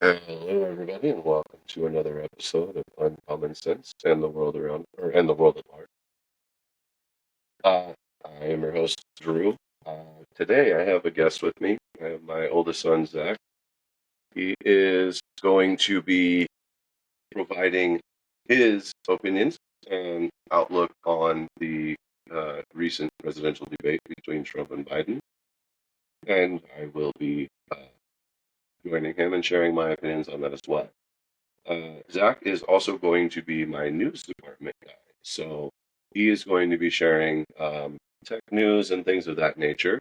Hello, everybody, and welcome to another episode of Uncommon Sense and the world around, and the world at large. I am your host, Drew. Today, I have a guest with me. I have my oldest son, Zach. He is going to be providing his opinions and outlook on the recent presidential debate between Trump and Biden, and I will be joining him and sharing my opinions on that as well. Zach is also going to be my news department guy. So he is going to be sharing tech news and things of that nature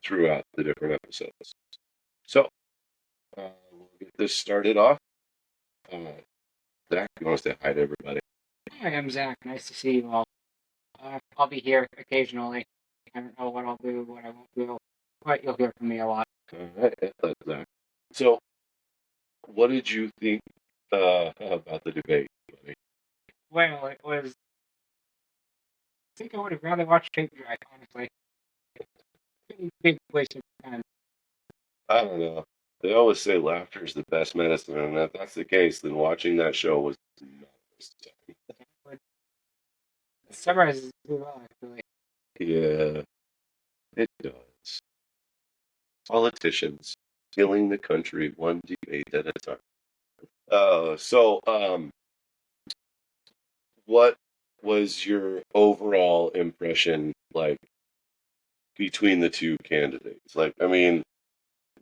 throughout the different episodes. So we'll get this started off. Zach, you want to say hi to everybody? Hi, I'm Zach. Nice to see you all. I'll be here occasionally. I don't know what I'll do, what I won't do, but you'll hear from me a lot. All right, that's Zach. So, what did you think about the debate, buddy? Well, it was. I think I would have rather watched tape drive, honestly. Pretty big waste of time. I don't know. They always say laughter is the best medicine, and if that's the case, then watching that show was not necessary. It summarizes it too well, actually. Yeah, it does. Politicians killing the country one debate at a time. What was your overall impression like between the two candidates? Like, I mean,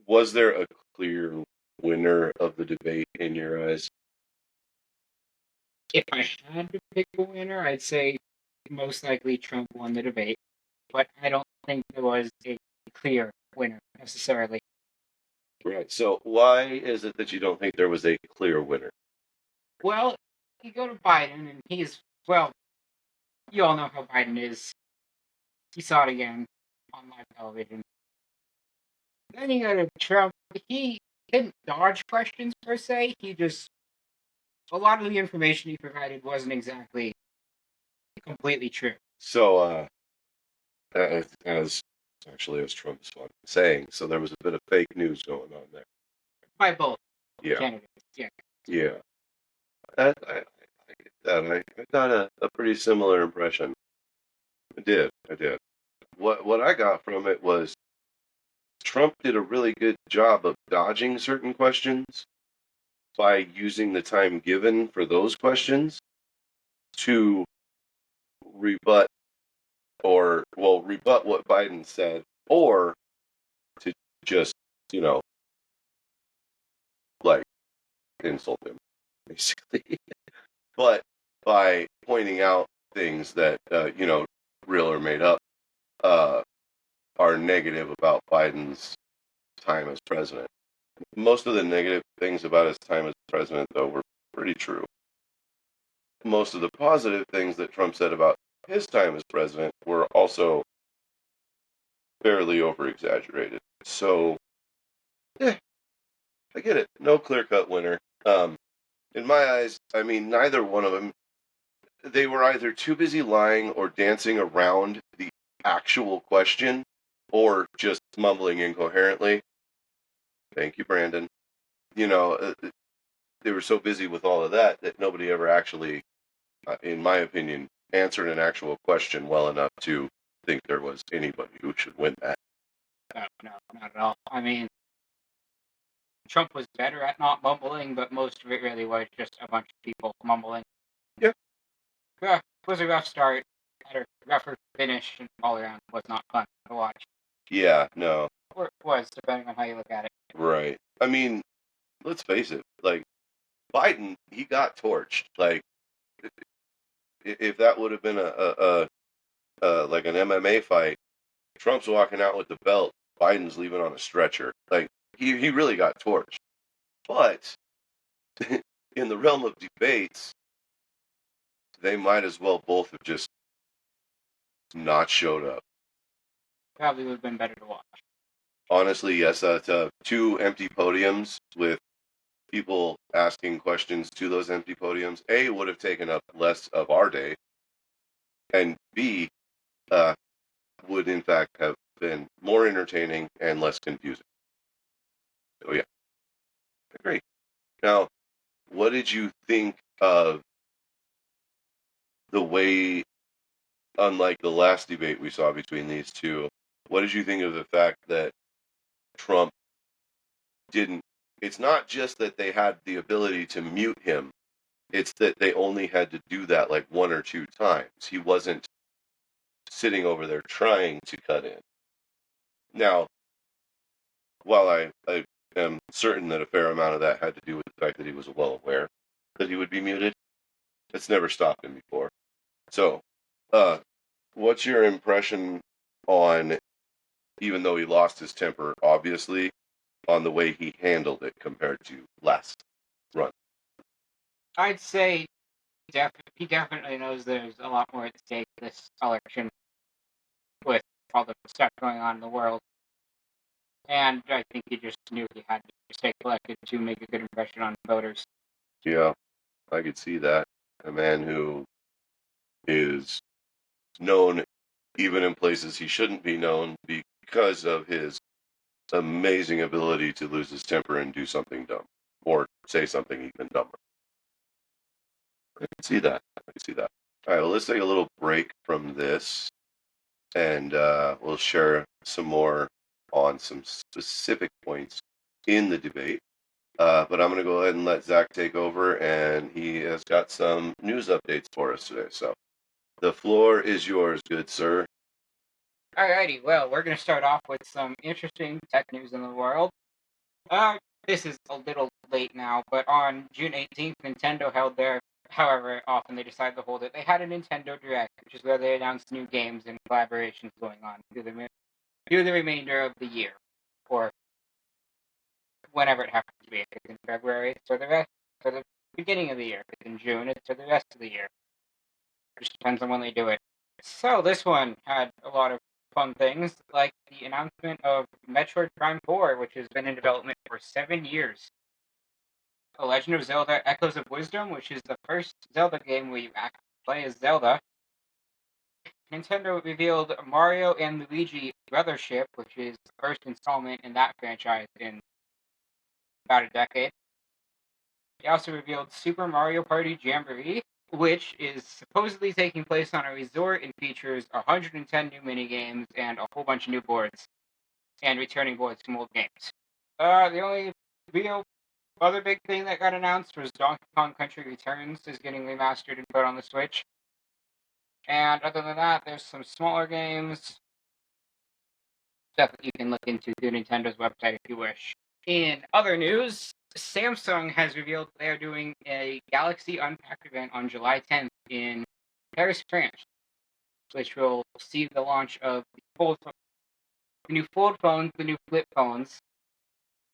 was there a clear winner of the debate in your eyes? If I had to pick a winner, I'd say most likely Trump won the debate, but I don't think there was a clear winner necessarily. Right. So, why is it that you don't think there was a clear winner? Well, you go to Biden, and well, you all know how Biden is. You saw it again on live television. Then you go to Trump. He didn't dodge questions per se. A lot of the information he provided wasn't exactly completely true. So, as Trump's saying, so there was a bit of fake news going on there. By both Yeah. candidates. Yeah. Yeah. I get that. I got a pretty similar impression. I did. What I got from it was Trump did a really good job of dodging certain questions by using the time given for those questions to rebut rebut what Biden said, or to just, like insult him, basically. But by pointing out things that, real or made up, uh, are negative about Biden's time as president. Most of the negative things about his time as president, though, were pretty true. Most of the positive things that Trump said about his time as president were also fairly over-exaggerated. So, yeah, I get it. No clear-cut winner. In my eyes, I mean, neither one of them, they were either too busy lying or dancing around the actual question or just mumbling incoherently. Thank you, Brandon. They were so busy with all of that nobody ever actually, in my opinion, answered an actual question well enough to think there was anybody who should win that. No, not at all. I mean, Trump was better at not mumbling, but most of it really was just a bunch of people mumbling. Yeah. Yeah, it was a rough start. Had a rougher finish, and all around was not fun to watch. Yeah, no. Or it was, depending on how you look at it. Right. I mean, let's face it, like, Biden, he got torched. Like, if that would have been like an MMA fight, Trump's walking out with the belt, Biden's leaving on a stretcher. Like, he really got torched. But in the realm of debates, they might as well both have just not showed up. Probably would have been better to watch. Honestly, yes. Two empty podiums with people asking questions to those empty podiums. A, would have taken up less of our day, and B, would in fact have been more entertaining and less confusing. Oh yeah. Great. Now, what did you think of the way, unlike the last debate we saw between these two, what did you think of the fact that Trump didn't? It's not just that they had the ability to mute him, it's that they only had to do that like one or two times. He wasn't sitting over there trying to cut in. Now, while I am certain that a fair amount of that had to do with the fact that he was well aware that he would be muted, it's never stopped him before. So, uh, what's your impression on, even though he lost his temper, obviously, on the way he handled it compared to last run? I'd say he definitely knows there's a lot more at stake this election with all the stuff going on in the world. And I think he just knew he had to stay collected to make a good impression on voters. Yeah, I could see that. A man who is known even in places he shouldn't be known because of his amazing ability to lose his temper and do something dumb or say something even dumber. I can see that. I can see that. All right, well, let's take a little break from this and we'll share some more on some specific points in the debate. But I'm going to go ahead and let Zach take over, and he has got some news updates for us today. So the floor is yours, good sir. Alrighty, well, we're going to start off with some interesting tech news in the world. This is a little late now, but on June 18th, Nintendo held their, however often they decide to hold it, they had a Nintendo Direct, which is where they announced new games and collaborations going on through the remainder of the year, or whenever it happens to be. If it's in February, it's for the beginning of the year. If it's in June, it's for the rest of the year. It just depends on when they do it. So this one had a lot of fun things, like the announcement of Metroid Prime 4, which has been in development for 7 years. The Legend of Zelda Echoes of Wisdom, which is the first Zelda game where you actually play as Zelda. Nintendo revealed Mario and Luigi Brothership, which is the first installment in that franchise in about a decade. They also revealed Super Mario Party Jamboree, which is supposedly taking place on a resort and features 110 new minigames and a whole bunch of new boards, and returning boards from old games. The only real other big thing that got announced was Donkey Kong Country Returns is getting remastered and put on the Switch. And other than that, there's some smaller games, stuff that you can look into through Nintendo's website if you wish. In other news, Samsung has revealed they're doing a Galaxy Unpacked event on July 10th in Paris, France, which will see the launch of the new fold phones, the new flip phones,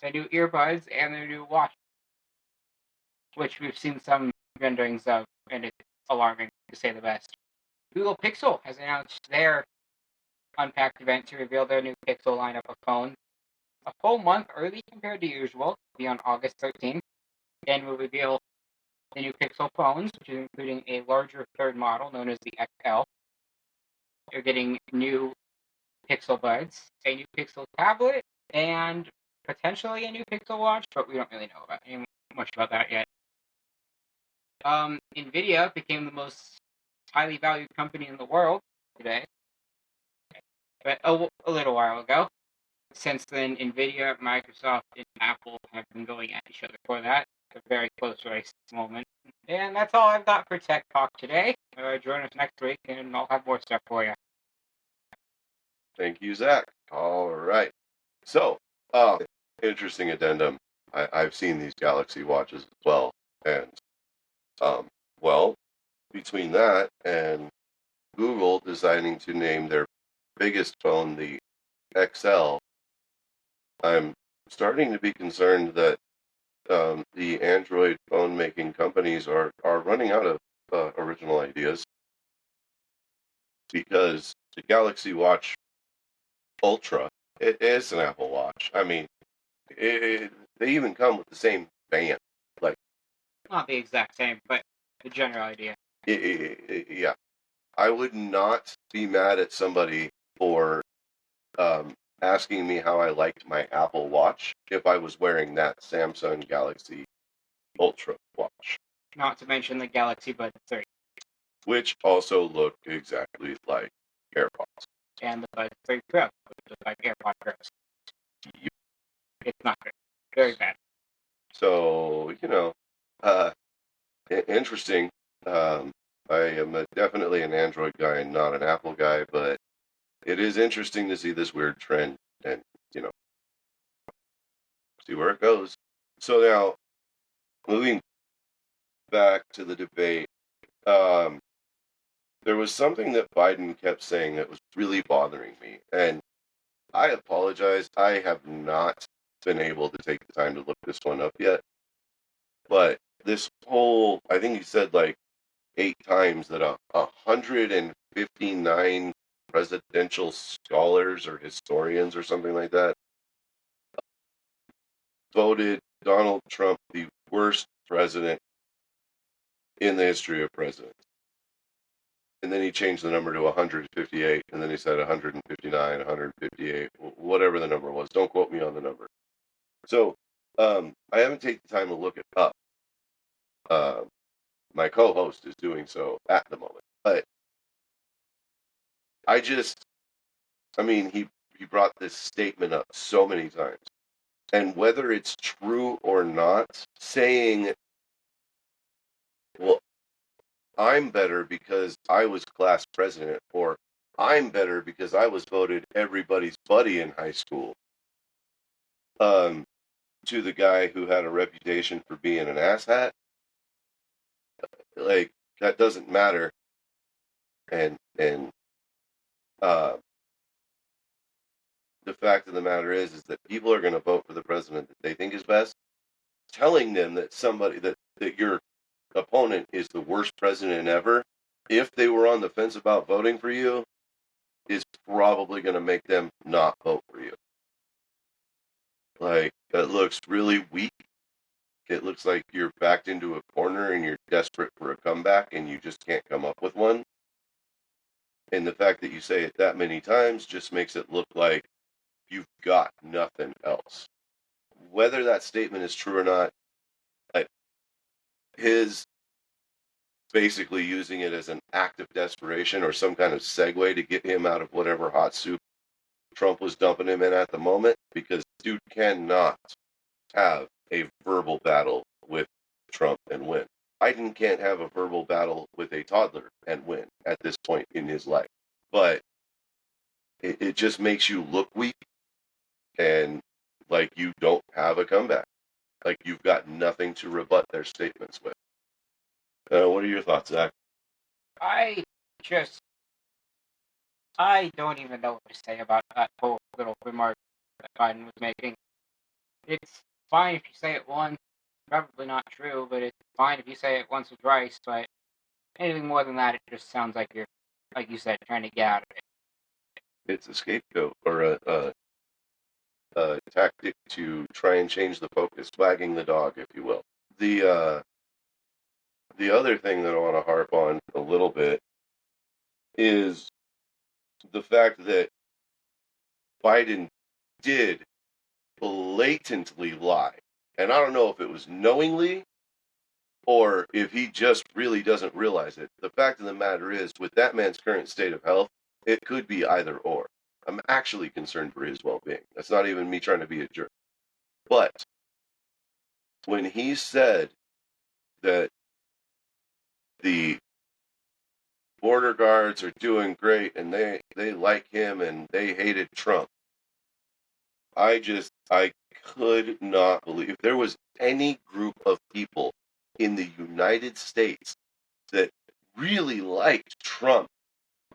the new earbuds, and the new watch, which we've seen some renderings of, and it's alarming to say the best. Google Pixel has announced their Unpacked event to reveal their new Pixel lineup of phones a full month early compared to usual, be on August 13th, and will reveal the new Pixel phones, which is including a larger third model known as the XL. You're getting new Pixel buds, a new Pixel tablet, and potentially a new Pixel watch, but we don't really know much about that yet. Nvidia became the most highly valued company in the world today, but a little while ago. Since then, Nvidia, Microsoft, and Apple have been going at each other for that. It's a very close race at the moment. And that's all I've got for Tech Talk today. Join us next week, and I'll have more stuff for you. Thank you, Zach. All right. So, interesting addendum. I've seen these Galaxy watches as well, and well, between that and Google deciding to name their biggest phone the XL, I'm starting to be concerned that the Android phone making companies are running out of original ideas, because the Galaxy Watch Ultra, it is an Apple Watch. I mean, they even come with the same band. Like, Not the exact same, but the general idea. yeah, I would not be mad at somebody for asking me how I liked my Apple Watch if I was wearing that Samsung Galaxy Ultra watch, Not to mention the Galaxy Bud 3 which also looked exactly like AirPods. and the Bud 3 Pro, which is like AirPod Pros. Yep. It's not good. Very bad. So, uh, interesting. I am definitely an Android guy and not an Apple guy, but it is interesting to see this weird trend and, you know, see where it goes. So now, moving back to the debate, um, there was something that Biden kept saying that was really bothering me. And I apologize. I have not been able to take the time to look this one up yet. But this whole, I think he said like 8 times that 159 presidential scholars or historians or something like that voted Donald Trump the worst president in the history of presidents. And then he changed the number to 158, and then he said 159, 158, whatever the number was. Don't quote me on the number. So I haven't taken the time to look it up. Uh, my co-host is doing so at the moment. But he brought this statement up so many times. And whether it's true or not, saying, well, I'm better because I was class president, or I'm better because I was voted everybody's buddy in high school, to the guy who had a reputation for being an asshat, like, that doesn't matter. And uh, the fact of the matter is that people are going to vote for the president that they think is best. Telling them that that your opponent is the worst president ever, if they were on the fence about voting for you, is probably going to make them not vote for you. Like, that looks really weak. It looks like you're backed into a corner and you're desperate for a comeback and you just can't come up with one. And the fact that you say it that many times just makes it look like you've got nothing else. Whether that statement is true or not, his basically using it as an act of desperation or some kind of segue to get him out of whatever hot soup Trump was dumping him in at the moment, because dude cannot have a verbal battle with Trump and win. Biden can't have a verbal battle with a toddler and win at this point in his life. But it just makes you look weak and like you don't have a comeback. Like you've got nothing to rebut their statements with. What are your thoughts, Zach? I just, I don't even know what to say about that whole little remark that Biden was making. It's fine if you say it once, probably not true, but it's fine if you say it once or twice, but anything more than that, it just sounds like you're, like you said, trying to get out of it. It's a scapegoat or a tactic to try and change the focus, wagging the dog, if you will. The other thing that I want to harp on a little bit is the fact that Biden did blatantly lie. And I don't know if it was knowingly or if he just really doesn't realize it. The fact of the matter is, with that man's current state of health, it could be either or. I'm actually concerned for his well-being. That's not even me trying to be a jerk. But when he said that the border guards are doing great and they like him and they hated Trump, I could not believe if there was any group of people in the United States that really liked Trump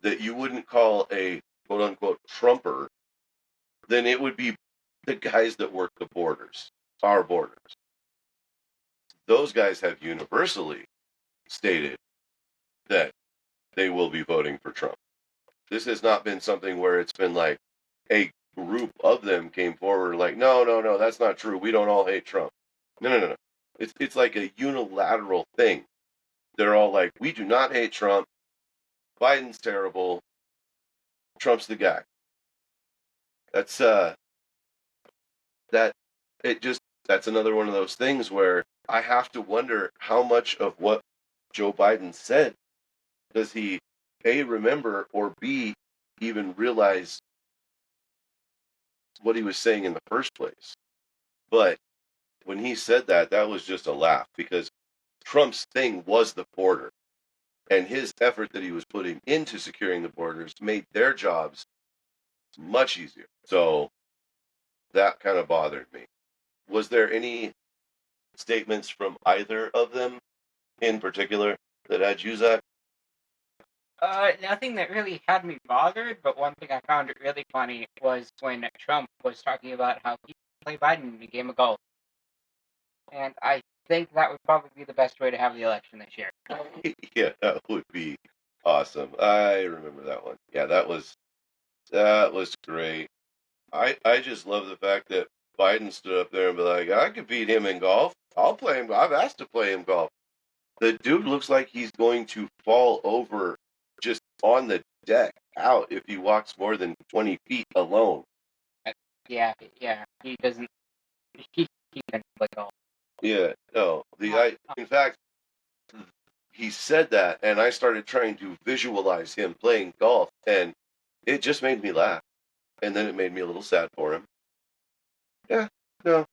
that you wouldn't call a quote unquote Trumper, then it would be the guys that work the borders, our borders. Those guys have universally stated that they will be voting for Trump. This has not been something where it's been like a group of them came forward like, no, that's not true. We don't all hate Trump. No. It's like a unilateral thing. They're all like, we do not hate Trump. Biden's terrible. Trump's the guy. That's that it just that's another one of those things where I have to wonder how much of what Joe Biden said does he A remember or B even realize what he was saying in the first place. But when he said that, that was just a laugh because Trump's thing was the border. And his effort that he was putting into securing the borders made their jobs much easier. So that kind of bothered me. Was there any statements from either of them in particular that had you, Zach? Nothing that really had me bothered, but one thing I found it really funny was when Trump was talking about how he play Biden in a game of golf. And I think that would probably be the best way to have the election this year. Yeah, that would be awesome. I remember that one. Yeah, that was great. I just love the fact that Biden stood up there and be like, I could beat him in golf. I'll play him. I've asked to play him golf. The dude looks like he's going to fall over just on the deck out if he walks more than 20 feet alone. Yeah, yeah, he doesn't. He can play golf. Yeah, no. In fact, he said that, and I started trying to visualize him playing golf, and it just made me laugh. And then it made me a little sad for him. Yeah, no.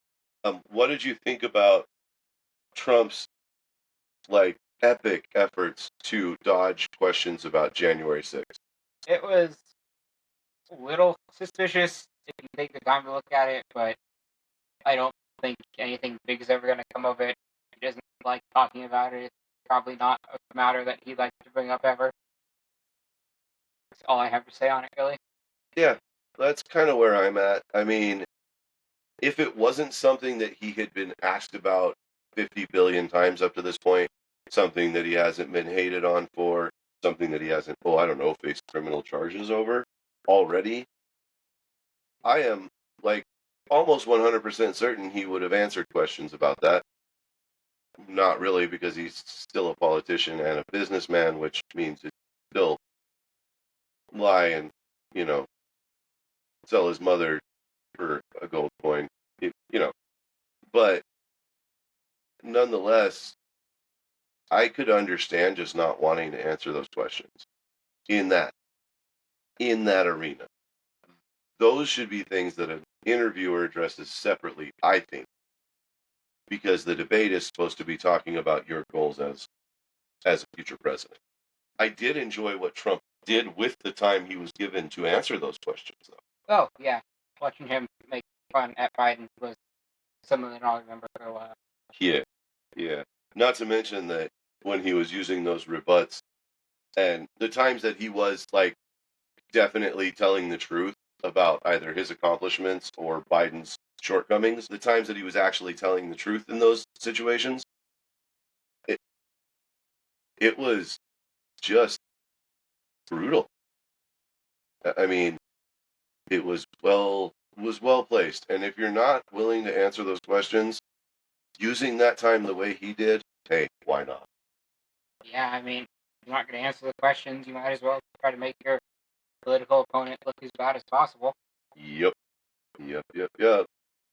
What did you think about Trump's like epic efforts to dodge questions about January 6th? It was a little suspicious if you take the time to look at it, but I don't think anything big is ever going to come of it. He doesn't like talking about it. It's probably not a matter that he'd like to bring up ever. That's all I have to say on it, really. Yeah, that's kind of where I'm at. I mean, if it wasn't something that he had been asked about 50 billion times up to this point, something that he hasn't been hated on for, something that he hasn't, oh, I don't know, faced criminal charges over already, I am like almost 100% certain he would have answered questions about that. Not really, because he's still a politician and a businessman, which means he still lie and, you know, sell his mother for a gold coin, you know. But nonetheless, I could understand just not wanting to answer those questions in that arena. Those should be things that an interviewer addresses separately, I think, because the debate is supposed to be talking about your goals as a future president. I did enjoy what Trump did with the time he was given to answer those questions, though. Oh, yeah. Watching him make fun at Biden was something that I'll remember for a while. Yeah, yeah. Not to mention that when he was using those rebuts and the times that he was like definitely telling the truth about either his accomplishments or Biden's shortcomings, the times that he was actually telling the truth in those situations, it it was just brutal. I mean, it was well placed. And if you're not willing to answer those questions, using that time the way he did, hey, why not? Yeah, I mean, if you're not going to answer the questions, you might as well try to make your political opponent look as bad as possible. Yep. Yep, yep, yep.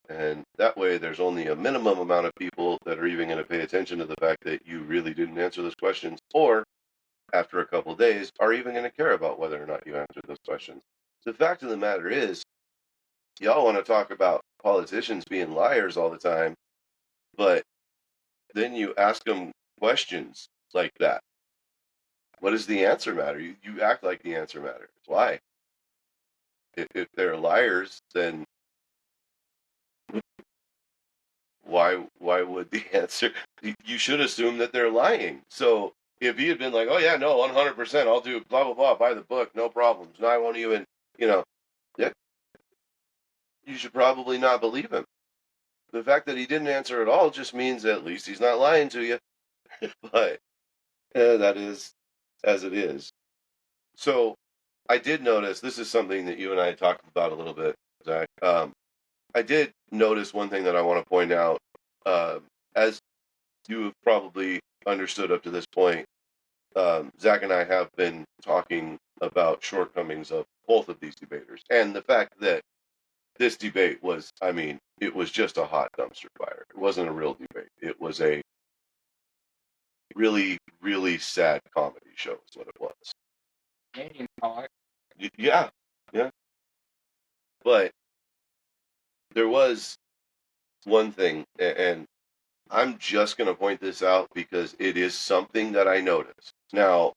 And that way, there's only a minimum amount of people that are even going to pay attention to the fact that you really didn't answer those questions, or after a couple of days, are even going to care about whether or not you answered those questions. The fact of the matter is, y'all want to talk about politicians being liars all the time, but then you ask them questions like that. What does the answer matter? You act like the answer matters. Why? If they're liars, then why would the answer? You should assume that they're lying. So if he had been like, oh yeah, no, 100%, I'll do blah blah blah, buy the book, no problems. No, I won't even, you know, yeah, you should probably not believe him. The fact that he didn't answer at all just means at least he's not lying to you. But that is as it is. So I did notice this is something that you and I talked about a little bit, Zach. I did notice one thing that I want to point out. As you have probably understood up to this point, Zach and I have been talking about shortcomings of both of these debaters, and the fact that this debate was, I mean, it was just a hot dumpster fire. It wasn't a real debate. It was a really, really sad comedy show is what it was. Canadian call it. Yeah, yeah. But there was one thing, and I'm just going to point this out because it is something that I noticed. Now,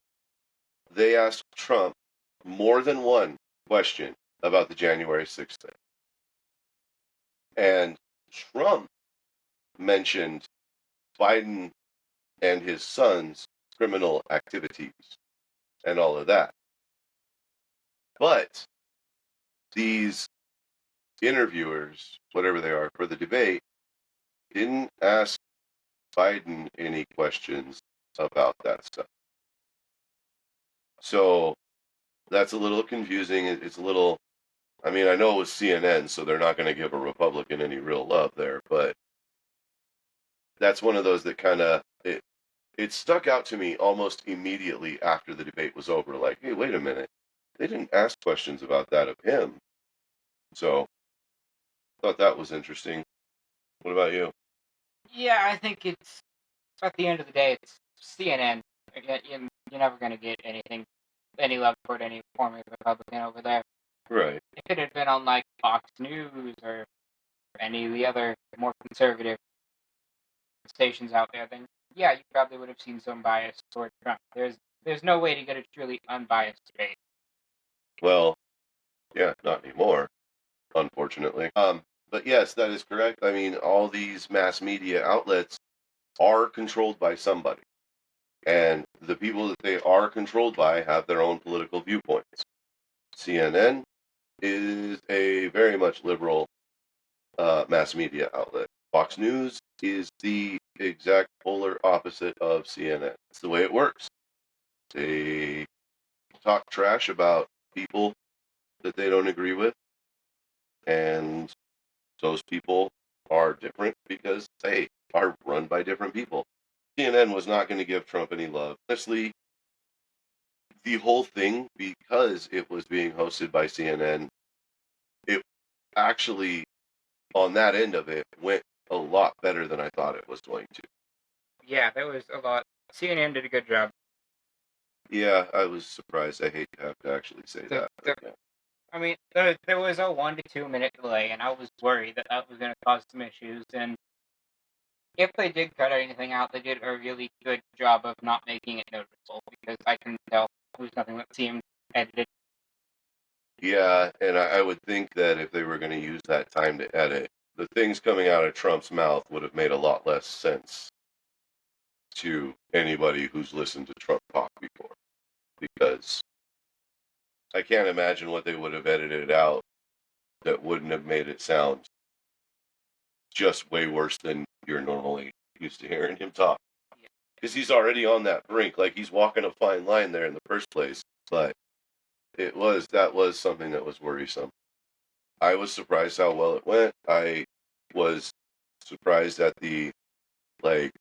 they asked Trump more than one question about the January 6th thing. And Trump mentioned Biden and his son's criminal activities and all of that. But these interviewers, whatever they are for the debate, didn't ask Biden any questions about that stuff. So that's a little confusing. It's a little, I mean, I know it was CNN, so they're not going to give a Republican any real love there, but that's one of those that kind of, it stuck out to me almost immediately after the debate was over. Like, hey, wait a minute. They didn't ask questions about that of him. So I thought that was interesting. What about you? Yeah, I think it's at the end of the day, it's CNN. You're never going to get any love toward any form of Republican over there. Right. If it had been on like Fox News or any of the other more conservative stations out there, then yeah, you probably would have seen some bias toward Trump. There's no way to get a truly unbiased debate. Well, yeah, not anymore, unfortunately. But yes, that is correct. I mean, all these mass media outlets are controlled by somebody. And the people that they are controlled by have their own political viewpoints. CNN is a very much liberal mass media outlet. Fox News is the exact polar opposite of CNN. It's the way it works. They talk trash about people that they don't agree with, and those people are different because they are run by different people. CNN was not going to give Trump any love. Honestly, the whole thing, because it was being hosted by CNN, it actually, on that end of it, went a lot better than I thought it was going to. Yeah, there was a lot. CNN did a good job. Yeah, I was surprised. I hate to have to actually say The, that. the, But yeah. I mean, there was a 1 to 2 minute delay, and I was worried that that was going to cause some issues. And if they did cut anything out, they did a really good job of not making it noticeable because I can tell it was nothing that seemed edited. Yeah, and I would think that if they were going to use that time to edit, the things coming out of Trump's mouth would have made a lot less sense to anybody who's listened to Trump talk before. Because I can't imagine what they would have edited out that wouldn't have made it sound just way worse than you're normally used to hearing him talk. Because he's already on that brink, like he's walking a fine line there in the first place. But that was something that was worrisome. I was surprised how well it went. I was surprised at the like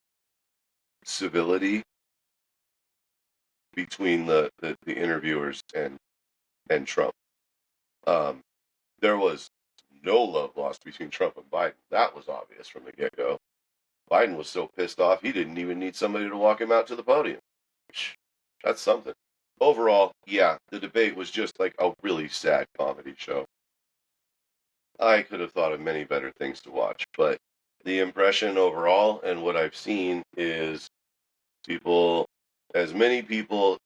civility between the interviewers and Trump. Um, there was no love lost between Trump and Biden. That was obvious from the get go. Biden was so pissed off he didn't even need somebody to walk him out to the podium. That's something. Overall, yeah, the debate was just like a really sad comedy show. I could have thought of many better things to watch, but the impression overall and what I've seen is people, as many people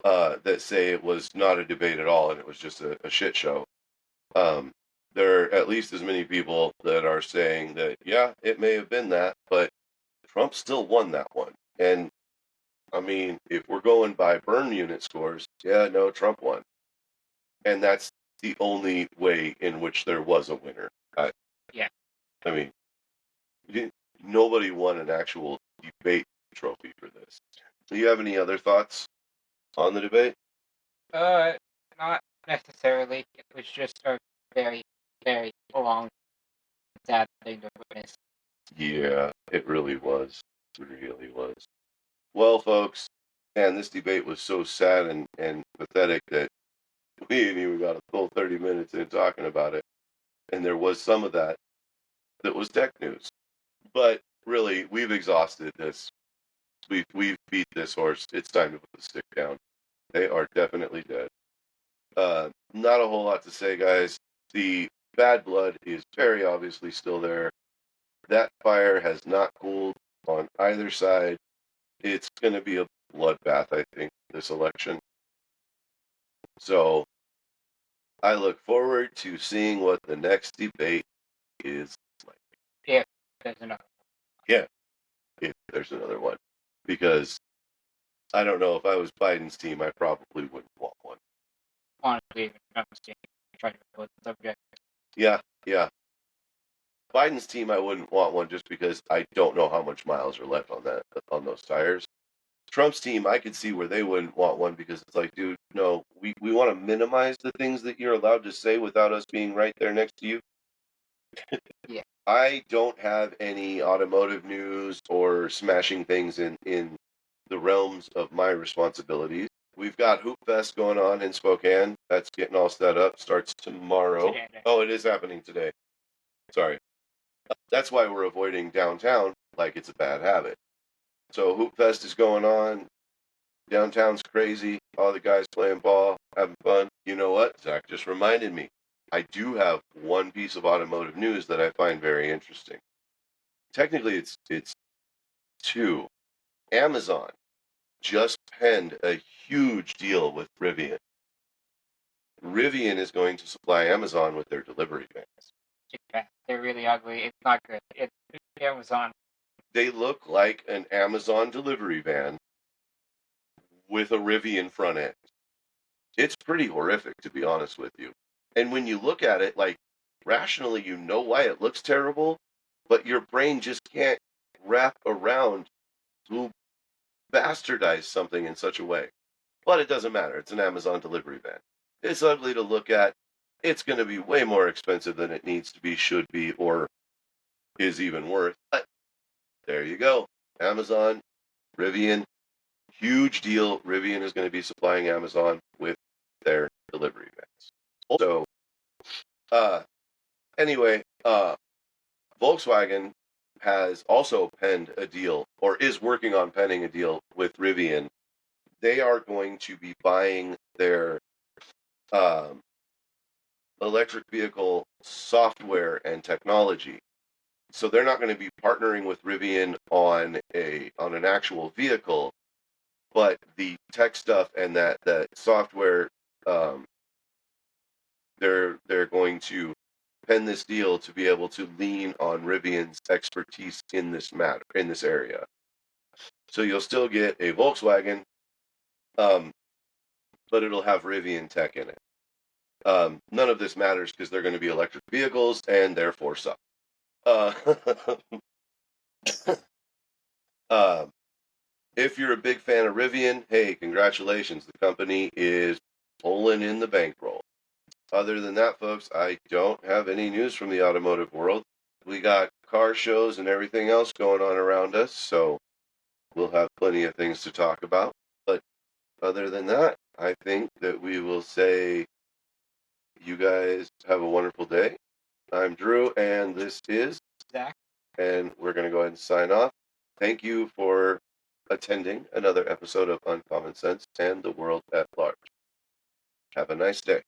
that say it was not a debate at all and it was just a shit show. There are at least as many people that are saying that, yeah, it may have been that, but Trump still won that one. And I mean, if we're going by burn unit scores, yeah, no, Trump won. And that's the only way in which there was a winner. Yeah. I mean, nobody won an actual debate trophy for this. Do you have any other thoughts on the debate? Not necessarily. It was just a very, very long, sad thing to witness. Yeah, it really was. It really was. Well, folks, man, this debate was so sad and pathetic that we ain't even got a full 30 minutes in talking about it. and there was some of that was tech news. But really, we've exhausted this. We've beat this horse. It's time to put the stick down. They are definitely dead. Not a whole lot to say, guys. The bad blood is very obviously still there. That fire has not cooled on either side. It's going to be a bloodbath, I think, this election. So I look forward to seeing what the next debate is like. If there's another. Yeah, if there's another one. Because I don't know, if I was Biden's team, I probably wouldn't want one. Honestly, I'm trying to put the subject. Yeah. Biden's team, I wouldn't want one just because I don't know how much miles are left on those tires. Trump's team, I could see where they wouldn't want one because it's like, dude, no, we want to minimize the things that you're allowed to say without us being right there next to you. Yeah. I don't have any automotive news or smashing things in the realms of my responsibilities. We've got Hoop Fest going on in Spokane. That's getting all set up. Starts tomorrow. Today. Oh, it is happening today. Sorry. That's why we're avoiding downtown like it's a bad habit. So Hoop Fest is going on. Downtown's crazy. All the guys playing ball, having fun. You know what? Zach just reminded me. I do have one piece of automotive news that I find very interesting. Technically, it's two. Amazon just penned a huge deal with Rivian. Rivian is going to supply Amazon with their delivery vans. They're really ugly. It's not good. It's Amazon. They look like an Amazon delivery van with a Rivian front end. It's pretty horrific, to be honest with you. And when you look at it, like, rationally, you know why it looks terrible, but your brain just can't wrap around who bastardized something in such a way. But it doesn't matter. It's an Amazon delivery van. It's ugly to look at. It's going to be way more expensive than it needs to be, should be, or is even worth. But there you go. Amazon, Rivian, huge deal. Rivian is going to be supplying Amazon with their delivery vans. So, anyway, Volkswagen has also penned a deal, or is working on penning a deal with Rivian. They are going to be buying their electric vehicle software and technology. So they're not going to be partnering with Rivian on an actual vehicle, but the tech stuff and that software, they're going to pen this deal to be able to lean on Rivian's expertise in this area. So you'll still get a Volkswagen, but it'll have Rivian tech in it. None of this matters because they're going to be electric vehicles and therefore suck. If you're a big fan of Rivian, hey, congratulations. The company is pulling in the bankroll. Other than that, folks, I don't have any news from the automotive world. We got car shows and everything else going on around us, so we'll have plenty of things to talk about. But other than that, I think that we will say you guys have a wonderful day. I'm Drew, and this is Zach. And we're going to go ahead and sign off. Thank you for attending another episode of Uncommon Sense and the World at Large. Have a nice day.